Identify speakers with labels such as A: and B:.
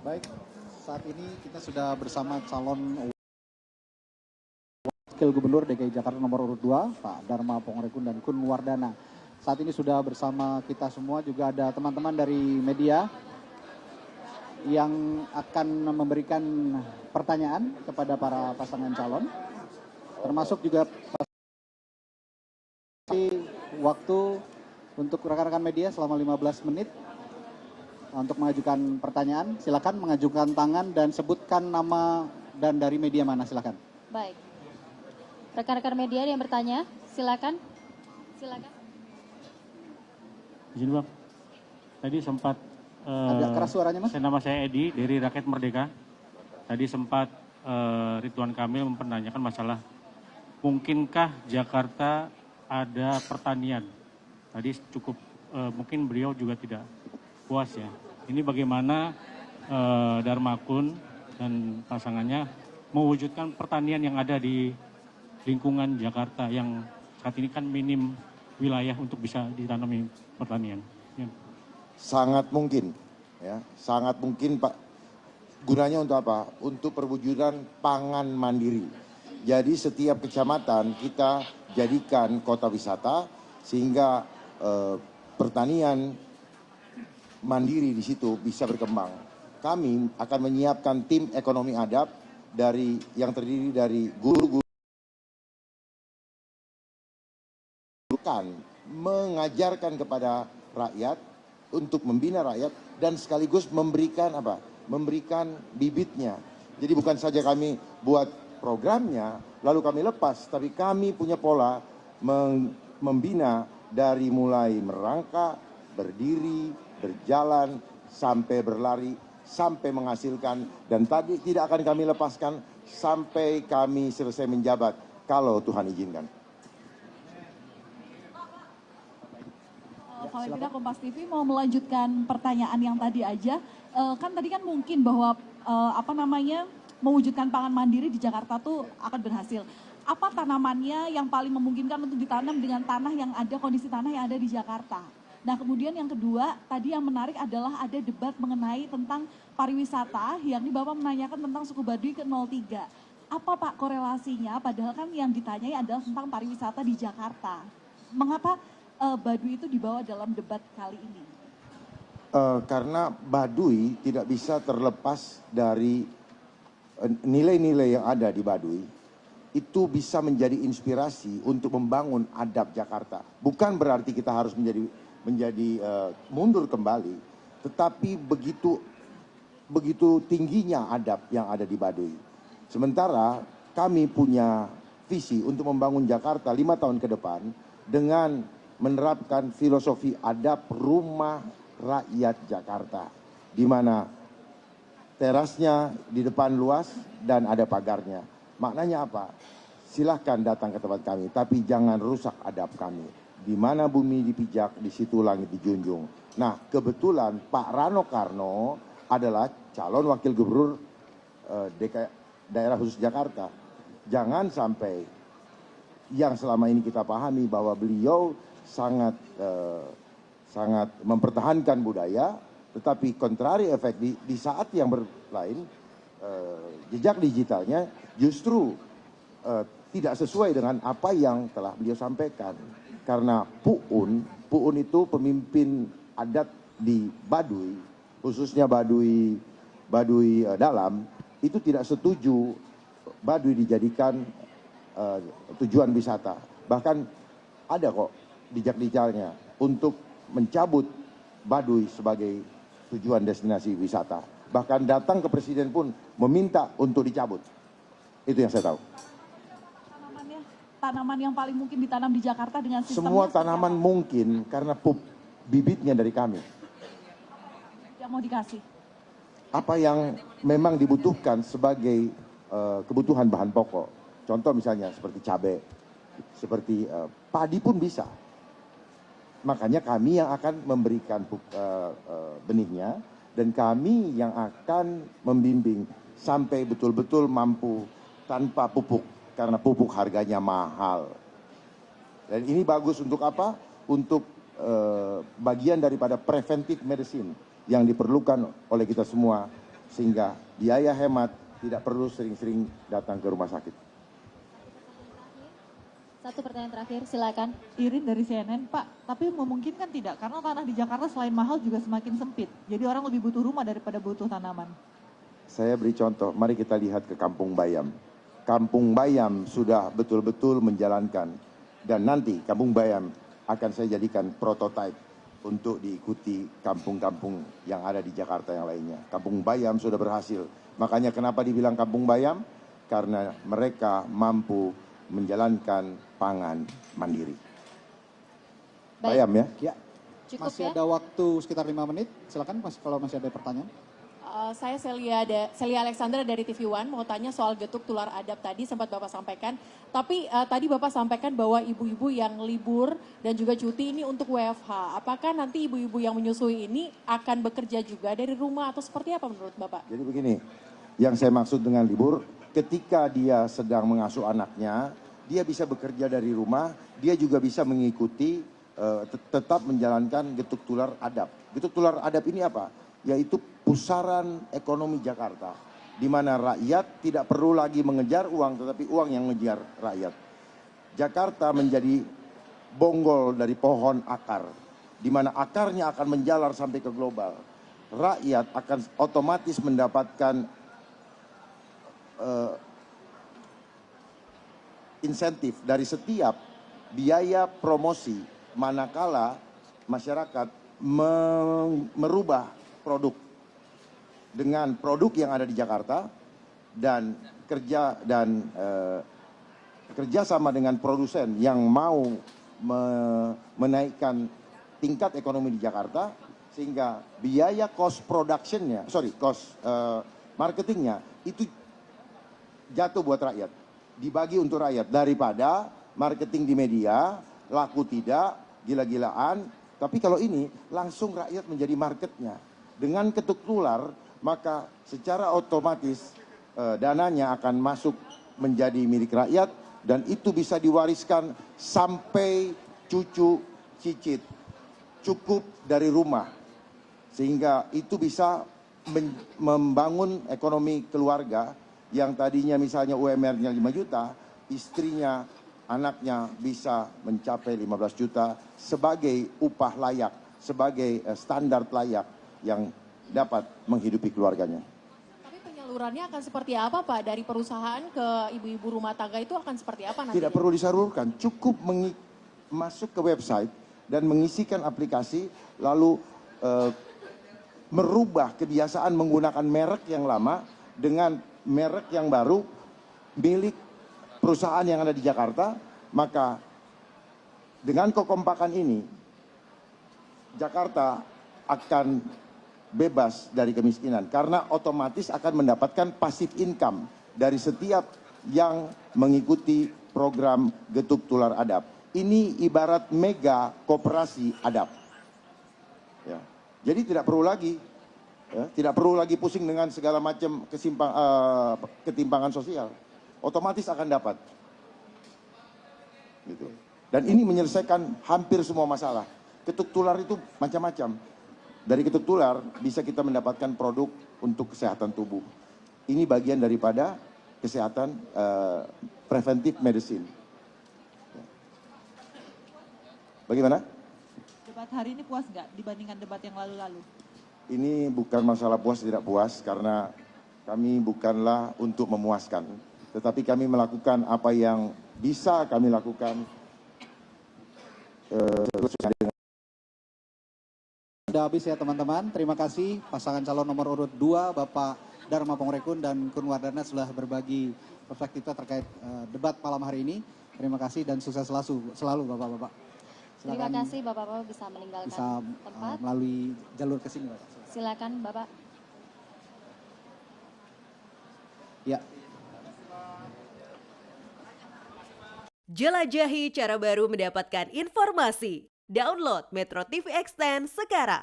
A: Baik, saat ini kita sudah bersama calon Wakil Gubernur DKI Jakarta nomor urut 2, Pak Dharma Pongorekun dan Kun Wardana. Saat ini sudah bersama kita semua, juga ada teman-teman dari media yang akan memberikan pertanyaan kepada para pasangan calon, termasuk juga waktu untuk rekan-rekan media selama 15 menit untuk mengajukan pertanyaan. Silakan mengajukan tangan dan sebutkan nama dan dari media mana, silakan.
B: Baik. Rekan-rekan media yang bertanya, silakan. Silakan.
C: Izin Bang, tadi sempat
A: agak keras suaranya, Mas.
C: Nama saya Edi dari Rakyat Merdeka. Tadi sempat Ridwan Kamil mempertanyakan masalah mungkinkah Jakarta ada pertanian. Tadi cukup mungkin beliau juga tidak puas ya. Ini bagaimana Dharma Kun dan pasangannya mewujudkan pertanian yang ada di lingkungan Jakarta yang saat ini kan minim wilayah untuk bisa ditanami pertanian. Ya.
D: Sangat mungkin, ya, sangat mungkin Pak. Gunanya untuk apa? Untuk perwujudan pangan mandiri. Jadi setiap kecamatan kita jadikan kota wisata sehingga pertanian mandiri di situ bisa berkembang. Kami akan menyiapkan tim ekonomi adab yang terdiri dari guru-guru mengajarkan kepada rakyat untuk membina rakyat dan sekaligus memberikan apa? Memberikan bibitnya. Jadi bukan saja kami buat programnya lalu kami lepas, tapi kami punya pola membina dari mulai merangkak, berdiri, berjalan, sampai berlari, sampai menghasilkan, dan tadi tidak akan kami lepaskan sampai kami selesai menjabat kalau Tuhan izinkan.
E: Kalau tidak, Kompas TV mau melanjutkan pertanyaan yang tadi aja. Kan tadi kan mungkin bahwa mewujudkan pangan mandiri di Jakarta tuh akan berhasil. Apa tanamannya yang paling memungkinkan untuk ditanam dengan tanah yang ada, kondisi tanah yang ada di Jakarta? Nah, kemudian yang kedua, tadi yang menarik adalah ada debat mengenai tentang pariwisata, yakni Bapak menanyakan tentang suku Baduy ke 03. Apa Pak korelasinya, padahal kan yang ditanyai adalah tentang pariwisata di Jakarta. Mengapa Baduy itu dibawa dalam debat kali ini?
D: Karena Baduy tidak bisa terlepas dari nilai-nilai yang ada di Baduy. Itu bisa menjadi inspirasi untuk membangun adab Jakarta. Bukan berarti kita harus menjadi mundur kembali, tetapi begitu tingginya adab yang ada di Baduy. Sementara kami punya visi untuk membangun Jakarta 5 tahun ke depan dengan menerapkan filosofi adab rumah rakyat Jakarta, di mana terasnya di depan luas dan ada pagarnya. Maknanya apa? Silahkan datang ke tempat kami, tapi jangan rusak adab kami. Di mana bumi dipijak, di situ langit dijunjung. Nah, kebetulan Pak Rano Karno adalah calon wakil gubernur daerah khusus Jakarta. Jangan sampai yang selama ini kita pahami bahwa beliau sangat mempertahankan budaya, tetapi kontrari efek di saat yang lain jejak digitalnya justru tidak sesuai dengan apa yang telah beliau sampaikan. Karena Puun itu pemimpin adat di Baduy, khususnya Baduy dalam, itu tidak setuju Baduy dijadikan tujuan wisata. Bahkan ada kok jejak digitalnya untuk mencabut Baduy sebagai tujuan destinasi wisata. Bahkan datang ke presiden pun meminta untuk dicabut. Itu yang saya tahu.
E: Tanaman yang paling mungkin ditanam di Jakarta dengan sistemnya
D: semua tanaman mungkin karena bibitnya dari kami.
E: Yang mau dikasih?
D: Apa yang memang dibutuhkan sebagai kebutuhan bahan pokok. Contoh misalnya seperti cabai, seperti padi pun bisa. Makanya kami yang akan memberikan benihnya dan kami yang akan membimbing sampai betul-betul mampu tanpa pupuk, karena pupuk harganya mahal. Dan ini bagus untuk apa? Untuk bagian daripada preventive medicine yang diperlukan oleh kita semua sehingga biaya hemat, tidak perlu sering-sering datang ke rumah sakit.
B: Satu pertanyaan terakhir, silakan.
E: Irin dari CNN, Pak, tapi memungkinkan tidak? Karena tanah di Jakarta selain mahal juga semakin sempit. Jadi orang lebih butuh rumah daripada butuh tanaman.
D: Saya beri contoh, mari kita lihat ke Kampung Bayam. Kampung Bayam sudah betul-betul menjalankan, dan nanti Kampung Bayam akan saya jadikan prototipe untuk diikuti kampung-kampung yang ada di Jakarta yang lainnya. Kampung Bayam sudah berhasil. Makanya kenapa dibilang Kampung Bayam? Karena mereka mampu menjalankan pangan mandiri.
B: Baik.
D: Bayam ya?
A: Ya,
B: Cukup
A: masih
B: ya?
A: ada waktu sekitar 5 menit. Silakan kalau masih ada pertanyaan.
F: Saya Celia Alexandra dari TV One mau tanya soal getuk tular adab tadi sempat Bapak sampaikan. Tapi tadi Bapak sampaikan bahwa ibu-ibu yang libur dan juga cuti ini untuk WFH. Apakah nanti ibu-ibu yang menyusui ini akan bekerja juga dari rumah atau seperti apa menurut Bapak?
D: Jadi begini, yang saya maksud dengan libur, ketika dia sedang mengasuh anaknya, dia bisa bekerja dari rumah, dia juga bisa mengikuti, tetap menjalankan getuk tular adab. Getuk tular adab ini apa? Yaitu pusaran ekonomi Jakarta, di mana rakyat tidak perlu lagi mengejar uang, tetapi uang yang mengejar rakyat. Jakarta menjadi bonggol dari pohon akar, di mana akarnya akan menjalar sampai ke global. Rakyat akan otomatis mendapatkan insentif dari setiap biaya promosi, manakala masyarakat merubah produk dengan produk yang ada di Jakarta dan kerjasama dengan produsen yang mau menaikkan tingkat ekonomi di Jakarta, sehingga biaya cost marketingnya itu jatuh buat rakyat, dibagi untuk rakyat, daripada marketing di media laku tidak, gila-gilaan. Tapi kalau ini langsung rakyat menjadi marketnya. Dengan ketuk tular, maka secara otomatis dananya akan masuk menjadi milik rakyat, dan itu bisa diwariskan sampai cucu cicit, cukup dari rumah, sehingga itu bisa membangun ekonomi keluarga yang tadinya misalnya UMR-nya 5 juta, istrinya, anaknya bisa mencapai 15 juta sebagai upah layak, sebagai standar layak yang dapat menghidupi keluarganya.
F: Tapi penyalurannya akan seperti apa Pak? Dari perusahaan ke ibu-ibu rumah tangga itu akan seperti apa nanti?
D: Tidak perlu disalurkan, cukup masuk ke website dan mengisikan aplikasi, lalu merubah kebiasaan menggunakan merek yang lama dengan merek yang baru milik perusahaan yang ada di Jakarta. Maka dengan kekompakan ini, Jakarta akan bebas dari kemiskinan, karena otomatis akan mendapatkan passive income dari setiap yang mengikuti program getuk tular adab. Ini ibarat mega koperasi adab. Ya. Jadi tidak perlu lagi, tidak perlu lagi pusing dengan segala macam ketimpangan sosial. Otomatis akan dapat. Gitu. Dan ini menyelesaikan hampir semua masalah. Getuk tular itu macam-macam. Dari getuk tular bisa kita mendapatkan produk untuk kesehatan tubuh. Ini bagian daripada kesehatan preventive medicine. Bagaimana?
E: Debat hari ini puas nggak dibandingkan debat yang lalu-lalu?
D: Ini bukan masalah puas tidak puas, karena kami bukanlah untuk memuaskan. Tetapi kami melakukan apa yang bisa kami lakukan.
A: Sudah habis ya teman-teman. Terima kasih pasangan calon nomor urut 2 Bapak Dharma Pongrekun dan Kun Wardana sudah berbagi perspektifnya terkait debat malam hari ini. Terima kasih dan sukses selalu Bapak-bapak.
B: Terima kasih Bapak-bapak bisa meninggalkan tempat.
A: Melalui jalur ke sini Bapak.
B: Silakan Bapak.
A: Ya.
G: Jelajahi cara baru mendapatkan informasi. Download Metro TV Extend sekarang.